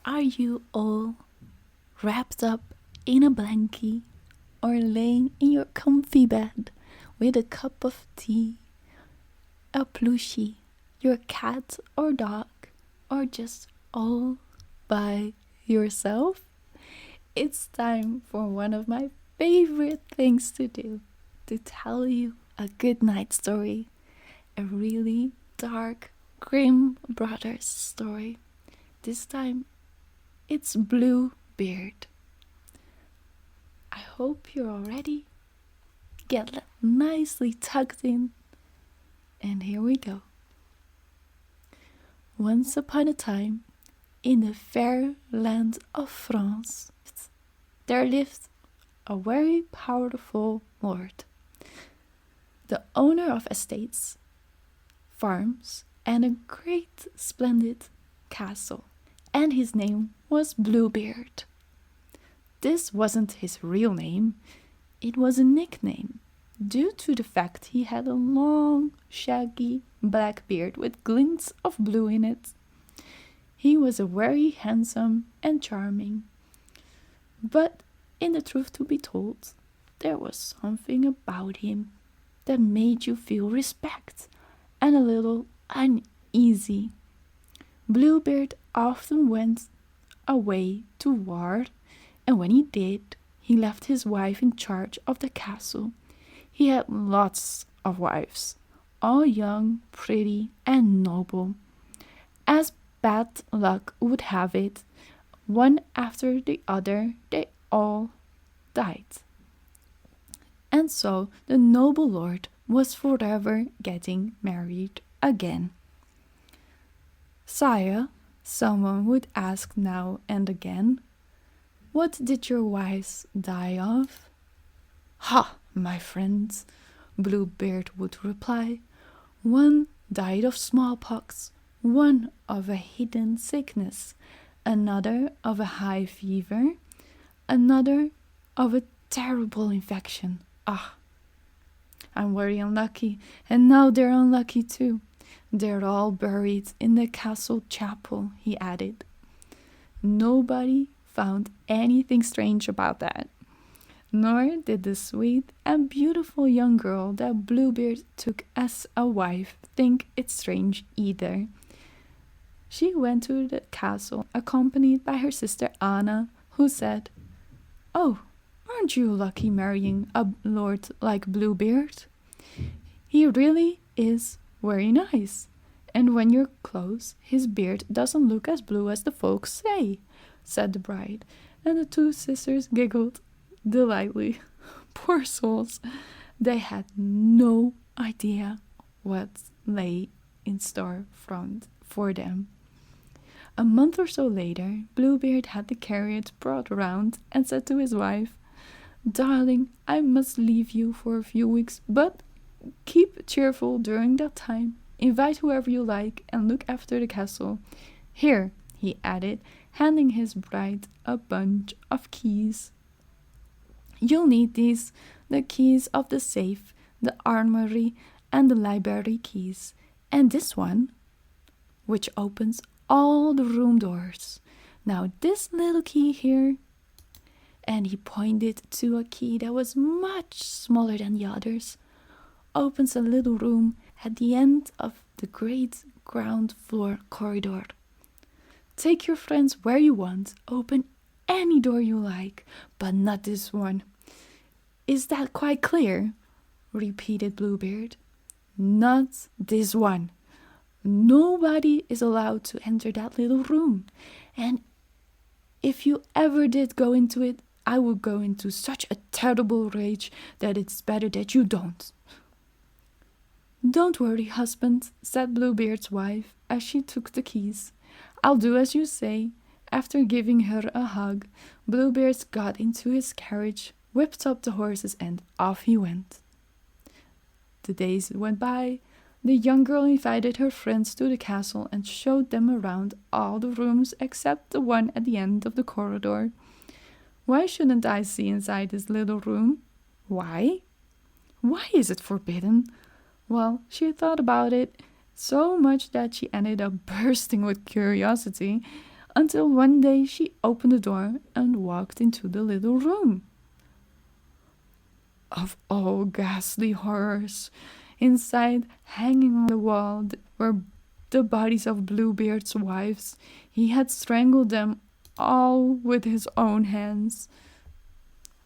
Are you all wrapped up in a blankie or laying in your comfy bed with a cup of tea, a plushie, your cat or dog, or just all by yourself? It's time for one of my favorite things to do, to tell you a good night story, a really dark Grimm Brothers story. This time it's Bluebeard. I hope you're all ready. Get nicely tucked in. And here we go. Once upon a time, in the fair land of France, there lived a very powerful lord, the owner of estates, farms, and a great splendid castle, and his name was Bluebeard. This wasn't his real name, it was a nickname, due to the fact he had a long, shaggy black beard with glints of blue in it. He was a very handsome and charming. But, in the truth to be told, there was something about him that made you feel respect and a little uneasy. Bluebeard often went away to war, and when he did, he left his wife in charge of the castle. He had lots of wives, all young, pretty, and noble. As bad luck would have it, one after the other, they all died. And so the noble lord was forever getting married again. "Sire," someone would ask now and again, "what did your wives die of?" "Ha, my friends," Bluebeard would reply, "one died of smallpox, one of a hidden sickness, another of a high fever, another of a terrible infection. Ah, I'm very unlucky, and now they're unlucky too. They're all buried in the castle chapel," he added. Nobody found anything strange about that, nor did the sweet and beautiful young girl that Bluebeard took as a wife think it strange either. She went to the castle accompanied by her sister Anna, who said, "Oh, aren't you lucky marrying a lord like Bluebeard? He really is very nice, and when you're close, his beard doesn't look as blue as the folks say," said the bride, and the two sisters giggled delightedly. Poor souls, they had no idea what lay in store for them. A month or so later, Bluebeard had the carriage brought around and said to his wife, "Darling, I must leave you for a few weeks, but keep cheerful during that time. Invite whoever you like and look after the castle. Here," he added, handing his bride a bunch of keys. "You'll need these, the keys of the safe, the armory, and the library keys, and this one, which opens all the room doors. Now this little key here," and he pointed to a key that was much smaller than the others, "opens a little room at the end of the great ground floor corridor. Take your friends where you want, open any door you like, but not this one." "Is that quite clear?" repeated Bluebeard. "Not this one. Nobody is allowed to enter that little room, and if you ever did go into it, I would go into such a terrible rage that it's better that you don't." "Don't worry, husband," said Bluebeard's wife as she took the keys. "I'll do as you say." After giving her a hug, Bluebeard got into his carriage, whipped up the horses, and off he went. The days went by. The young girl invited her friends to the castle and showed them around all the rooms except the one at the end of the corridor. "Why shouldn't I see inside this little room?" "Why? Why is it forbidden?" Well, she thought about it so much that she ended up bursting with curiosity. until one day she opened the door and walked into the little room. Of all ghastly horrors, inside, hanging on the wall, were the bodies of Bluebeard's wives. He had strangled them all with his own hands.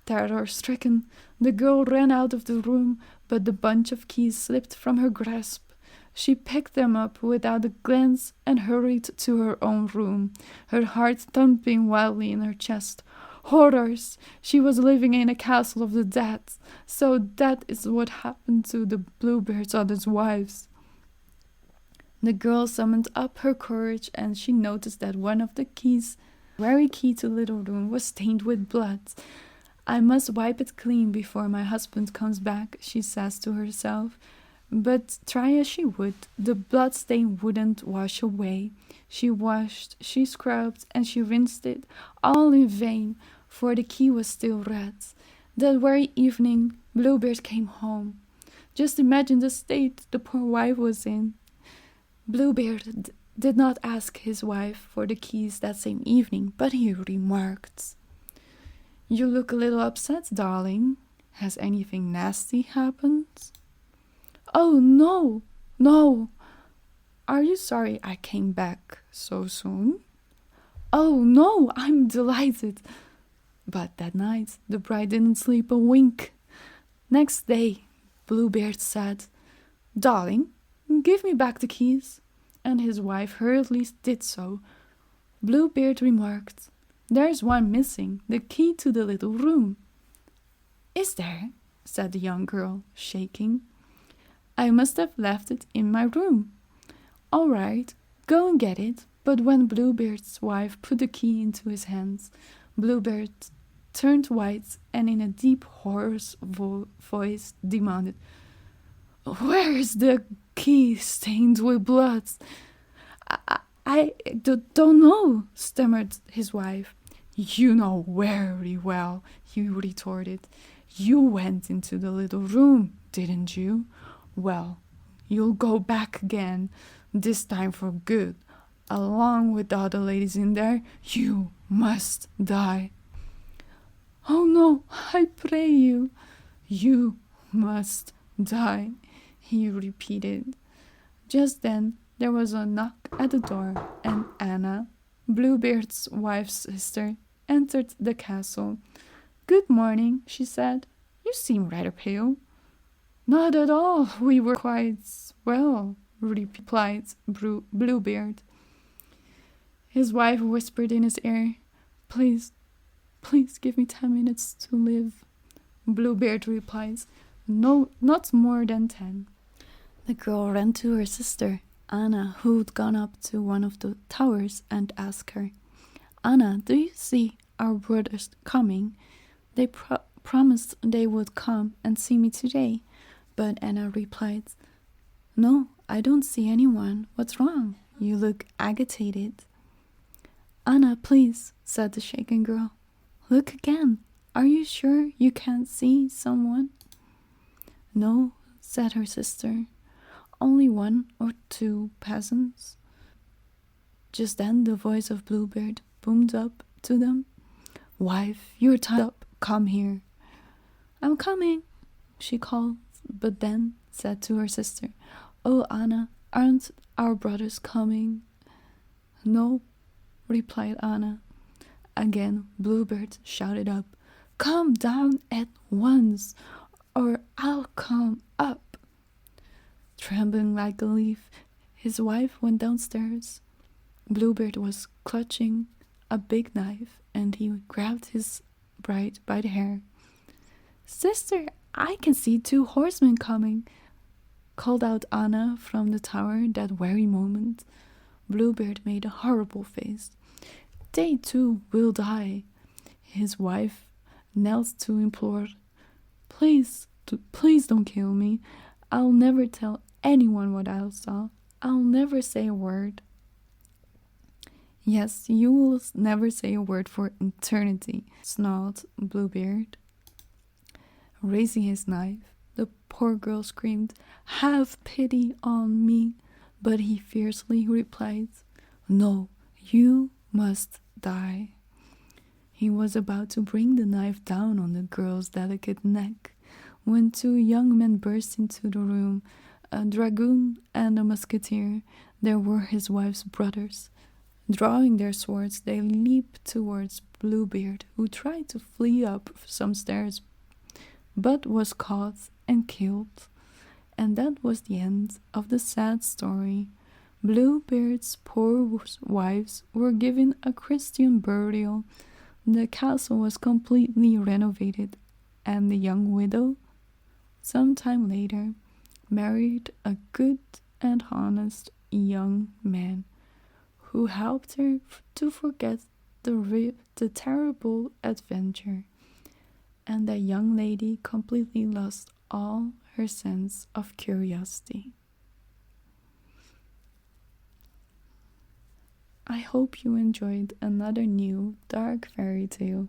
Terror-stricken, the girl ran out of the room, but the bunch of keys slipped from her grasp. She picked them up without a glance and hurried to her own room, her heart thumping wildly in her chest. Horrors! She was living in a castle of the dead. So that is what happened to the Bluebeard's other wives. The girl summoned up her courage, and she noticed that one of the keys, very key to the little room, was stained with blood. I must wipe it clean before my husband comes back, she says to herself. But try as she would, the blood stain wouldn't wash away. She washed, she scrubbed, and she rinsed it, all in vain, for the key was still red. That very evening, Bluebeard came home. Just imagine the state the poor wife was in. Bluebeard did not ask his wife for the keys that same evening, but he remarked, "You look a little upset, darling. Has anything nasty happened?" "Oh, no, no. Are you sorry I came back so soon?" "Oh, no, I'm delighted." But that night, the bride didn't sleep a wink. Next day, Bluebeard said, "Darling, give me back the keys." And his wife hurriedly did so. Bluebeard remarked, "There's one missing, the key to the little room." "Is there?" said the young girl, shaking. "I must have left it in my room." "All right, go and get it." But when Bluebeard's wife put the key into his hands, Bluebeard turned white and in a deep, hoarse voice demanded, "Where is the key stained with blood?" I don't know," stammered his wife. "You know very well," he retorted. "You went into the little room, didn't you? Well, you'll go back again, this time for good. Along with the other ladies in there, you must die." "Oh no, I pray you." "You must die," he repeated. Just then there was a knock at the door, and Anna, Bluebeard's wife's sister, entered the castle. "Good morning," she said. "You seem rather pale." "Not at all. We were quite well," replied Bluebeard. His wife whispered in his ear, Please give me 10 minutes to live." Bluebeard replies, "No, not more than 10. The girl ran to her sister, Anna, who'd gone up to one of the towers, and asked her, "Anna, do you see our brothers coming? They promised they would come and see me today." But Anna replied, "No, I don't see anyone. What's wrong? You look agitated." "Anna, please," said the shaken girl. "Look again. Are you sure you can't see someone?" "No," said her sister. "Only 1 or 2 peasants." Just then the voice of Bluebeard boomed up to them. "Wife, you're tied up. Come here." "I'm coming," she called, but then said to her sister, "Oh, Anna, aren't our brothers coming?" "No," replied Anna. Again Bluebeard shouted up, "Come down at once, or I'll come up." Trembling like a leaf, his wife went downstairs. Bluebeard was clutching a big knife, and he grabbed his bride by the hair. "Sister, I can see 2 horsemen coming," called out Anna from the tower that very moment. Bluebeard made a horrible face. "They too will die." His wife knelt to implore, Please don't kill me. I'll never tell anyone what I saw. I'll never say a word." "Yes, you will never say a word for eternity," snarled Bluebeard. Raising his knife, the poor girl screamed, "Have pity on me." But he fiercely replied, "No, you must die. He was about to bring the knife down on the girl's delicate neck when two young men burst into the room, a dragoon and a musketeer. They were his wife's brothers. Drawing their swords, they leaped towards Bluebeard, who tried to flee up some stairs, but was caught and killed. And that was the end of the sad story. Bluebeard's poor wives were given a Christian burial. The castle was completely renovated, and the young widow, some time later, married a good and honest young man who helped her to forget the terrible adventure, and the young lady completely lost all her sense of curiosity. I hope you enjoyed another new dark fairy tale,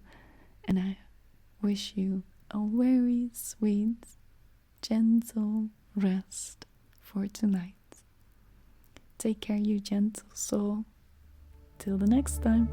and I wish you a very sweet, gentle rest for tonight. Take care, you gentle soul. Till the next time.